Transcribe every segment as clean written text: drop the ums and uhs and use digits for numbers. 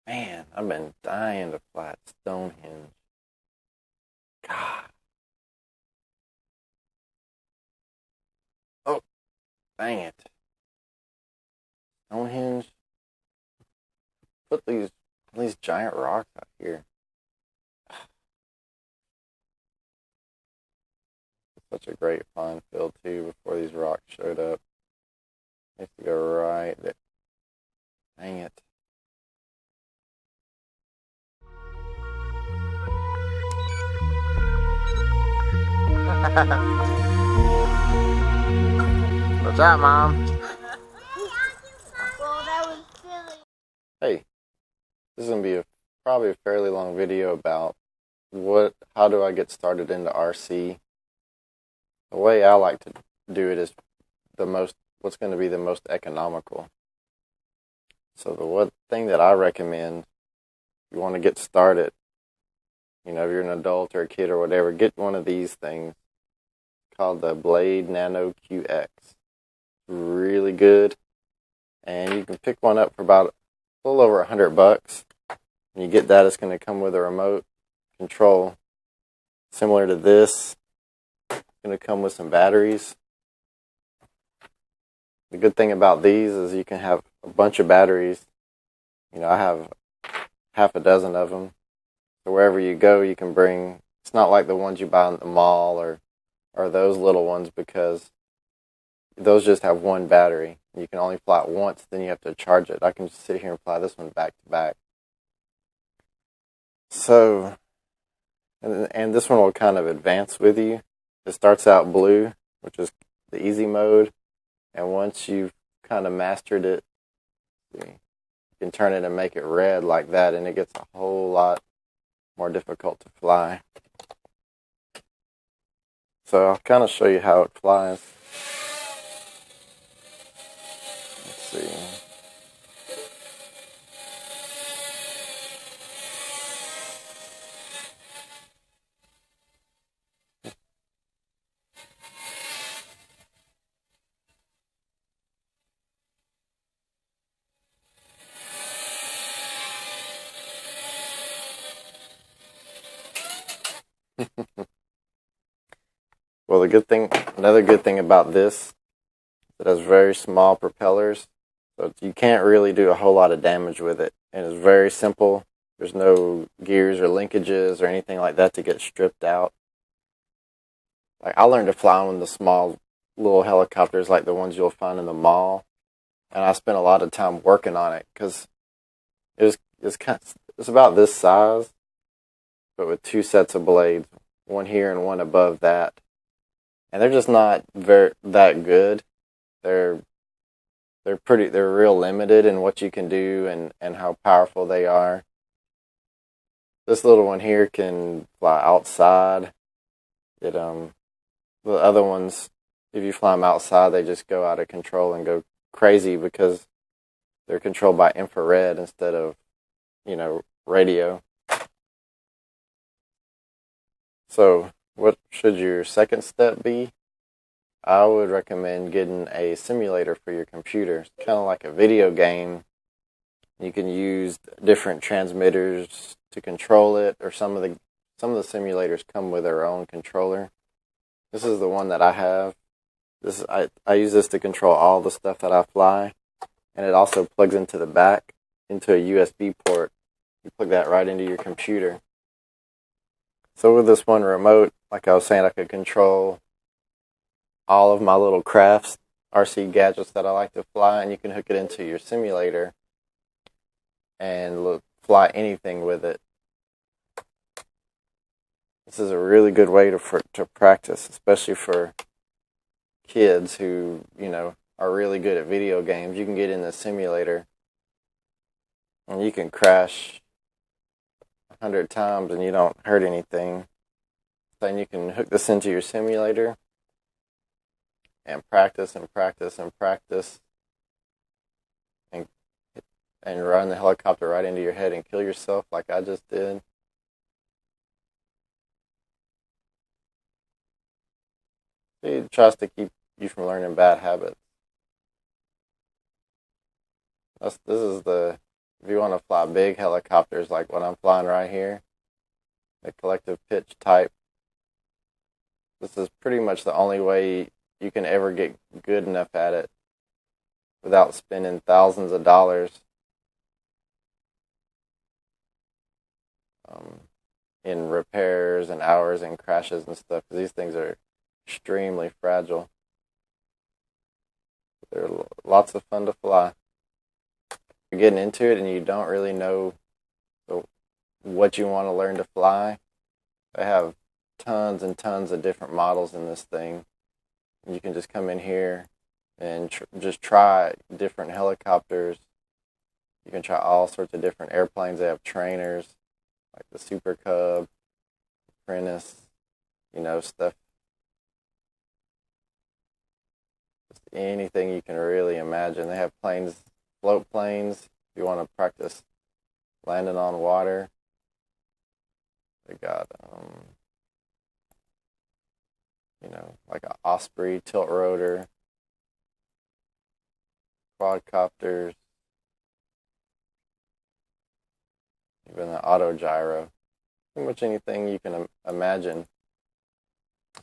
Man, I've been dying to fly at Stonehenge. God. Oh, dang it. Stonehenge. Put these giant rocks out here. Such a great flying field too before these rocks showed up. I used to go right there. Dang it. What's up, Mom? Well, that was silly. Hey, this is gonna be probably a fairly long video about how do I get started into RC. The way I like to do it is what's going to be the most economical. So the one thing that I recommend, if you want to get started, if you're an adult or a kid or whatever, get one of these things called the Blade Nano QX. Really good, and you can pick one up for about a little over $100. When you get that, it's going to come with a remote control similar to this. It's going to come with some batteries. The good thing about these is you can have a bunch of batteries. I have half a dozen of them. So wherever you go, you can bring. It's not like the ones you buy in the mall or those little ones, because those just have one battery. You can only fly it once, then you have to charge it. I can just sit here and fly this one back to back. So, and this one will kind of advance with you. It starts out blue, which is the easy mode. And once you've kind of mastered it, you can turn it and make it red like that, and it gets a whole lot more difficult to fly. So I'll kind of show you how it flies. Let's see. Well, another good thing about this, it has very small propellers, so you can't really do a whole lot of damage with it. And it's very simple. There's no gears or linkages or anything like that to get stripped out. Like, I learned to fly on the small little helicopters like the ones you'll find in the mall, and I spent a lot of time working on it because it's about this size, but with two sets of blades, one here and one above that. And they're just not that good. They're real limited in what you can do and how powerful they are. This little one here can fly outside. The other ones, if you fly them outside, they just go out of control and go crazy because they're controlled by infrared instead of, radio. So what should your second step be? I would recommend getting a simulator for your computer. It's kind of like a video game. You can use different transmitters to control it, or some of the simulators come with their own controller. This is the one that I have. I use this to control all the stuff that I fly, and it also plugs into the back into a USB port. You plug that right into your computer. So with this one remote, like I was saying, I could control all of my little crafts, RC gadgets that I like to fly, and you can hook it into your simulator and fly anything with it. This is a really good way to practice, especially for kids who, are really good at video games. You can get in the simulator and you can crash 100 times and you don't hurt anything. Then you can hook this into your simulator and practice and practice and practice and run the helicopter right into your head and kill yourself like I just did. It tries to keep you from learning bad habits. This is the if you want to fly big helicopters like what I'm flying right here, the collective pitch type, this is pretty much the only way you can ever get good enough at it without spending thousands of dollars in repairs and hours and crashes and stuff, because these things are extremely fragile. They're lots of fun to fly. You're getting into it and you don't really know what you want to learn to fly. They have tons and tons of different models in this thing. You can just come in here and just try different helicopters. You can try all sorts of different airplanes. They have trainers like the Super Cub, Apprentice, stuff. Just anything you can really imagine. They have planes, float planes, if you want to practice landing on water. They got, like an Osprey tilt rotor, quadcopters, even the auto gyro. Pretty much anything you can imagine.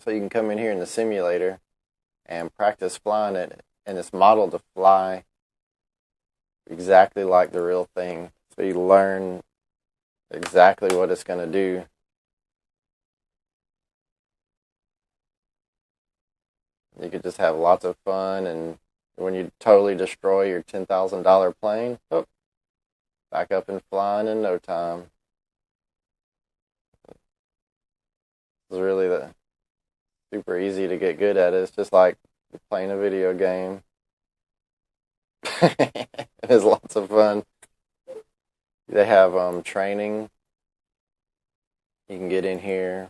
So you can come in here in the simulator and practice flying it, and it's modeled to fly exactly like the real thing. So you learn exactly what it's going to do. You could just have lots of fun, and when you totally destroy your $10,000 plane, back up and flying in no time. It's really super easy to get good at it. It's just like playing a video game. It's lots of fun. They have training. You can get in here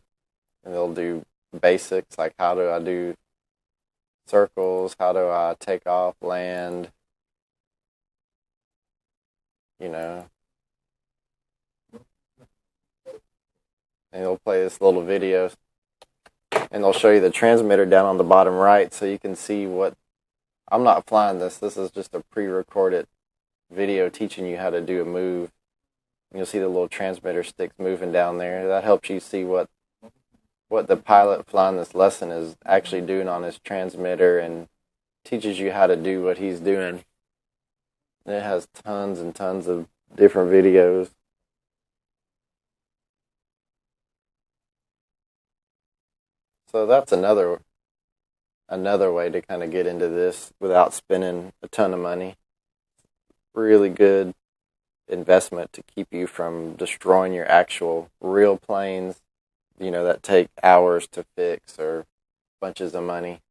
and they'll do basics like how do I do circles, how do I take off, land, and they'll play this little video and they'll show you the transmitter down on the bottom right so you can see what, I'm not flying this is just a pre-recorded video teaching you how to do a move. And you'll see the little transmitter sticks moving down there. That helps you see what the pilot flying this lesson is actually doing on his transmitter, and teaches you how to do what he's doing. And it has tons and tons of different videos. So that's another way to kind of get into this without spending a ton of money. Really good investment to keep you from destroying your actual real planes, that take hours to fix or bunches of money.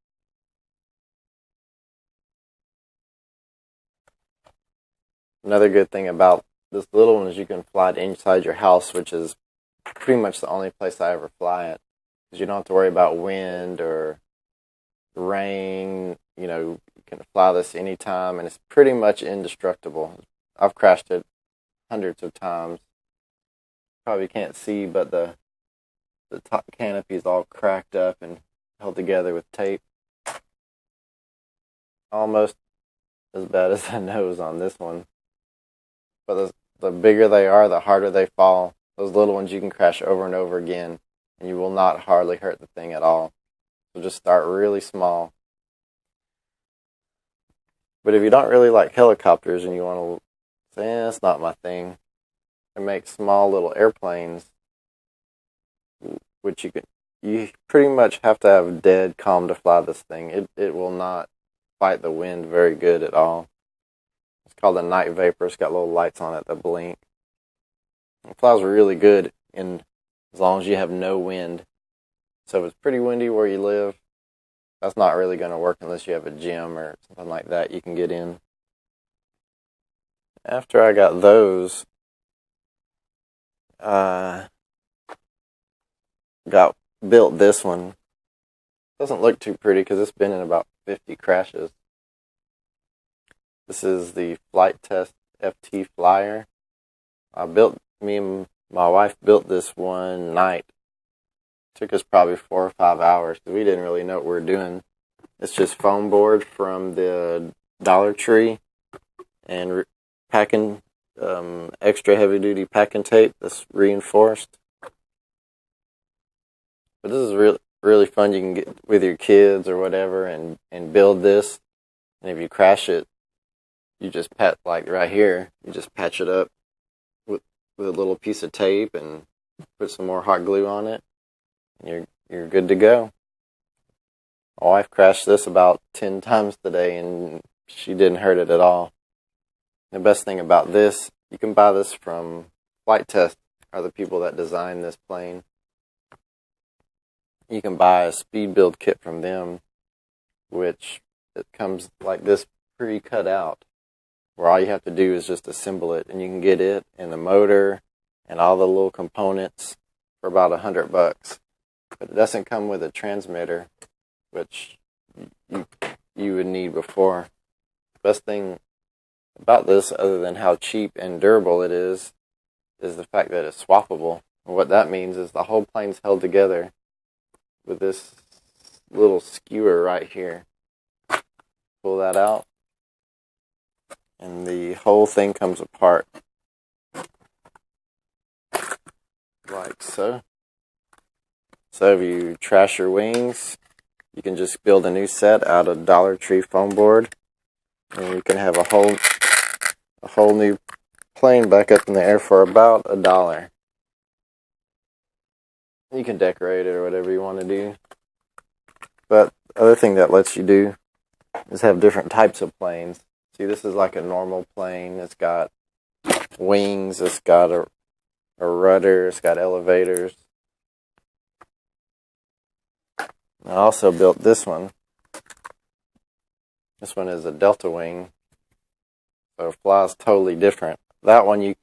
Another good thing about this little one is you can fly it inside your house, which is pretty much the only place I ever fly it. Because you don't have to worry about wind or rain. You can fly this anytime, and it's pretty much indestructible. I've crashed it hundreds of times. Probably can't see, but the top canopy is all cracked up and held together with tape. Almost as bad as the nose on this one. But the bigger they are, the harder they fall. Those little ones you can crash over and over again, and you will not hardly hurt the thing at all. So just start really small. But if you don't really like helicopters and you want to say, that's not my thing, and make small little airplanes, which you pretty much have to have dead calm to fly this thing. It will not fight the wind very good at all. It's called a night vapor. It's got little lights on it that blink. It flies really good as long as you have no wind. So if it's pretty windy where you live, that's not really going to work unless you have a gym or something like that you can get in. After I got those, built this one. Doesn't look too pretty because it's been in about 50 crashes. This is the Flight Test FT Flyer. Me and my wife built this one night. Took us probably 4 or 5 hours because we didn't really know what we were doing. It's just foam board from the Dollar Tree and packing extra heavy duty packing tape that's reinforced. But this is really fun. You can get with your kids or whatever and build this. And if you crash it, you just like right here, you just patch it up with a little piece of tape and put some more hot glue on it, and you're good to go. My wife crashed this about 10 times today, and she didn't hurt it at all. The best thing about this, you can buy this from Flight Test, are the people that designed this plane. You can buy a speed build kit from them, which it comes like this pre-cut out, where all you have to do is just assemble it, and you can get it and the motor and all the little components for about $100. But it doesn't come with a transmitter, which you would need before. Best thing about this, other than how cheap and durable it is the fact that it's swappable. And what that means is the whole plane's held together with this little skewer right here. Pull that out, and the whole thing comes apart like so. So if you trash your wings, you can just build a new set out of Dollar Tree foam board, and you can have a whole new plane back up in the air for about $1. You can decorate it or whatever you want to do. But the other thing that lets you do is have different types of planes. See, this is like a normal plane. It's got wings, it's got a rudder, it's got elevators. I also built this one. This one is a delta wing, so it flies totally different. That one you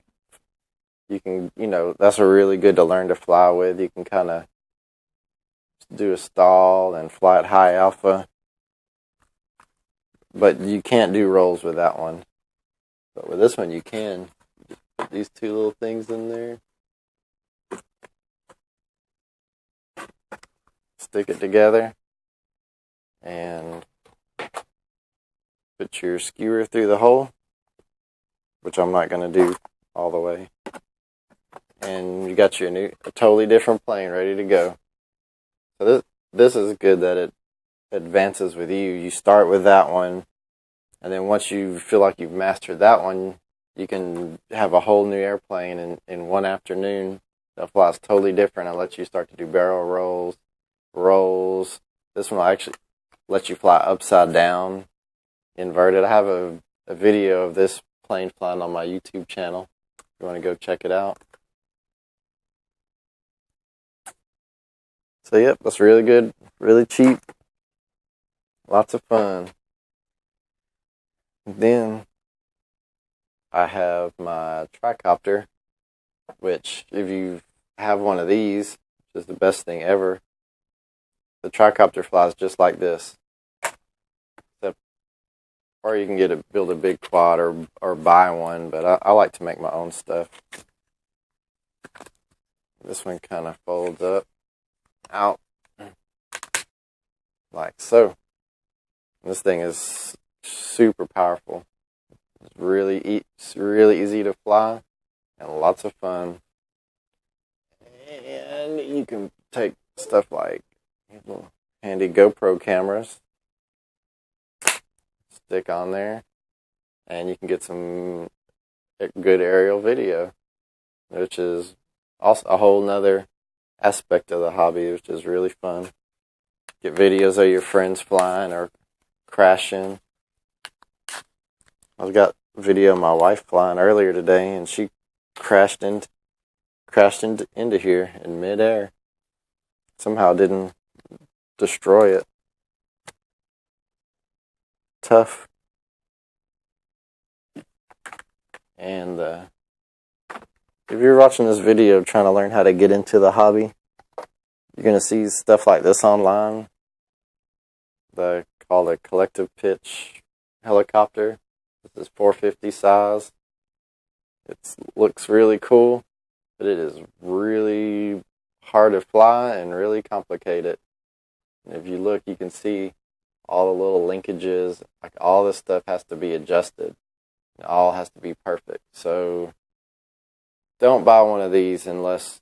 can, that's a really good to learn to fly with. You can kind of do a stall and fly at high alpha, but you can't do rolls with that one. But with this one you can. Just put these two little things in there, stick it together, and put your skewer through the hole, which I'm not going to do all the way. And you got your a totally different plane ready to go. So this is good that it advances with you. You start with that one, and then once you feel like you've mastered that one, you can have a whole new airplane in one afternoon that flies totally different and lets you start to do barrel rolls. This one will actually let you fly upside down, inverted. I have a video of this plane flying on my YouTube channel. If you want to go check it out. So yep, that's really good, really cheap, lots of fun. Then I have my tricopter, which if you have one of these, which is the best thing ever, the tricopter flies just like this. Or you can build a big quad or buy one, but I like to make my own stuff. This one kind of folds up, out, like so. This thing is super powerful. It's really easy to fly and lots of fun. And you can take stuff like little handy GoPro cameras, stick on there, and you can get some good aerial video, which is also a whole nother aspect of the hobby, which is really fun. Get videos of your friends flying or crashing. I've got a video of my wife flying earlier today, and she crashed into here in midair. Somehow didn't destroy it. Tough. And if you're watching this video trying to learn how to get into the hobby, you're going to see stuff like this online. Called a collective pitch helicopter. This is 450 size. It looks really cool, but it is really hard to fly and really complicated. And if you look, you can see all the little linkages, like all this stuff has to be adjusted. It all has to be perfect. So don't buy one of these unless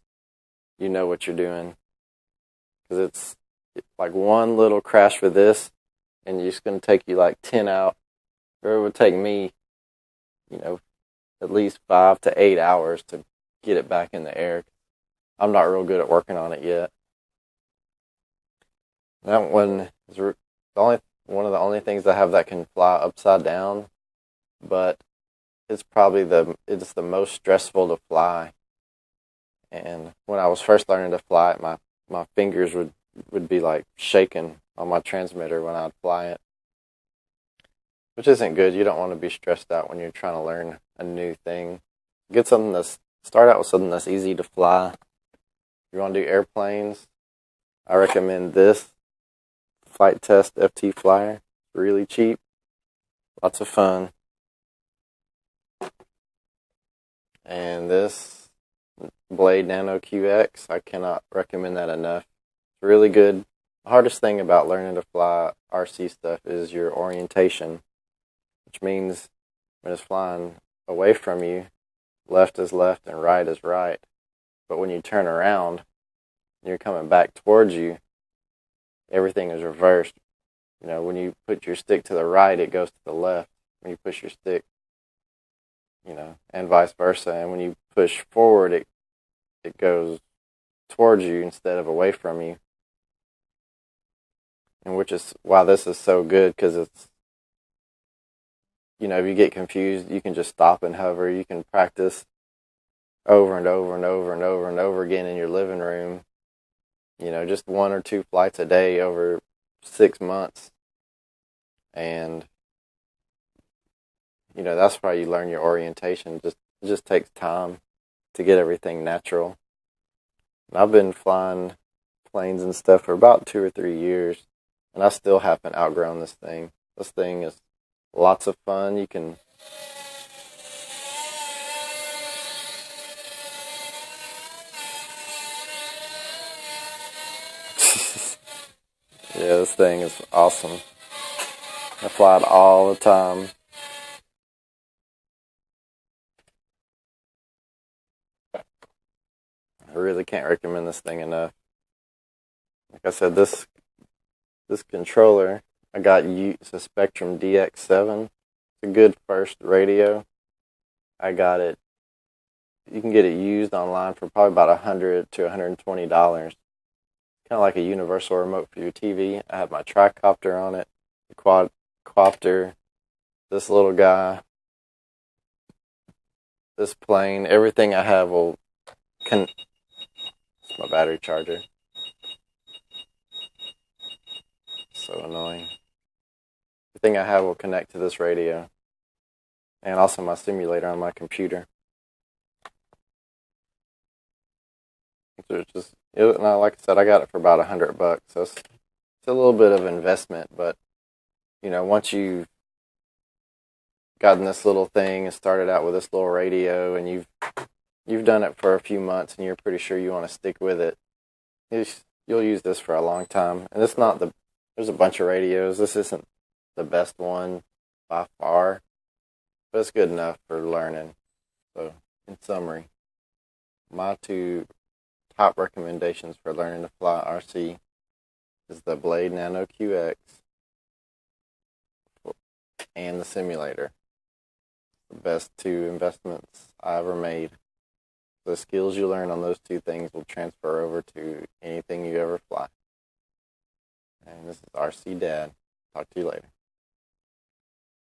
you know what you're doing, because it's like one little crash with this, and it's going to take you like 10 out, or it would take me, at least 5 to 8 hours to get it back in the air. I'm not real good at working on it yet. That one is one of the only things I have that can fly upside down, but it's probably it's the most stressful to fly. And when I was first learning to fly it, my fingers would be like shaking on my transmitter when I'd fly it, which isn't good. You don't want to be stressed out when you're trying to learn a new thing. Start out with something that's easy to fly. If you want to do airplanes, I recommend this Flight Test FT Flyer. Really cheap, lots of fun. And this Blade Nano QX, I cannot recommend that enough. It's really good. The hardest thing about learning to fly RC stuff is your orientation, which means when it's flying away from you, left is left and right is right. But when you turn around and you're coming back towards you, everything is reversed. When you put your stick to the right, it goes to the left. When you push your stick, and vice versa. And when you push forward, it goes towards you instead of away from you. And which is why this is so good, because it's, if you get confused, you can just stop and hover. You can practice over and over and over and over and over again in your living room. Just 1 or 2 flights a day over 6 months. And, that's why you learn your orientation. It just takes time to get everything natural. And I've been flying planes and stuff for about 2 or 3 years, and I still haven't outgrown this thing. This thing is lots of fun. You can yeah, this thing is awesome. I fly it all the time. I really can't recommend this thing enough. Like I said, this controller, I got it's a Spectrum DX7. It's a good first radio. I got it. You can get it used online for probably about $100 to $120. Kind of like a universal remote for your TV. I have my tricopter on it, the quadcopter, this little guy, this plane. Everything I have it's my battery charger. So annoying. Everything I have will connect to this radio, and also my simulator on my computer. So like I said, I got it for about $100, so it's a little bit of investment. But once you've gotten this little thing and started out with this little radio, and you've done it for a few months, and you're pretty sure you want to stick with it, you'll use this for a long time. And there's a bunch of radios. This isn't the best one by far, but it's good enough for learning. So, in summary, my 2 top recommendations for learning to fly RC is the Blade Nano QX and the simulator. The best 2 investments I ever made. The skills you learn on those 2 things will transfer over to anything you ever fly. And this is RC Dad. Talk to you later.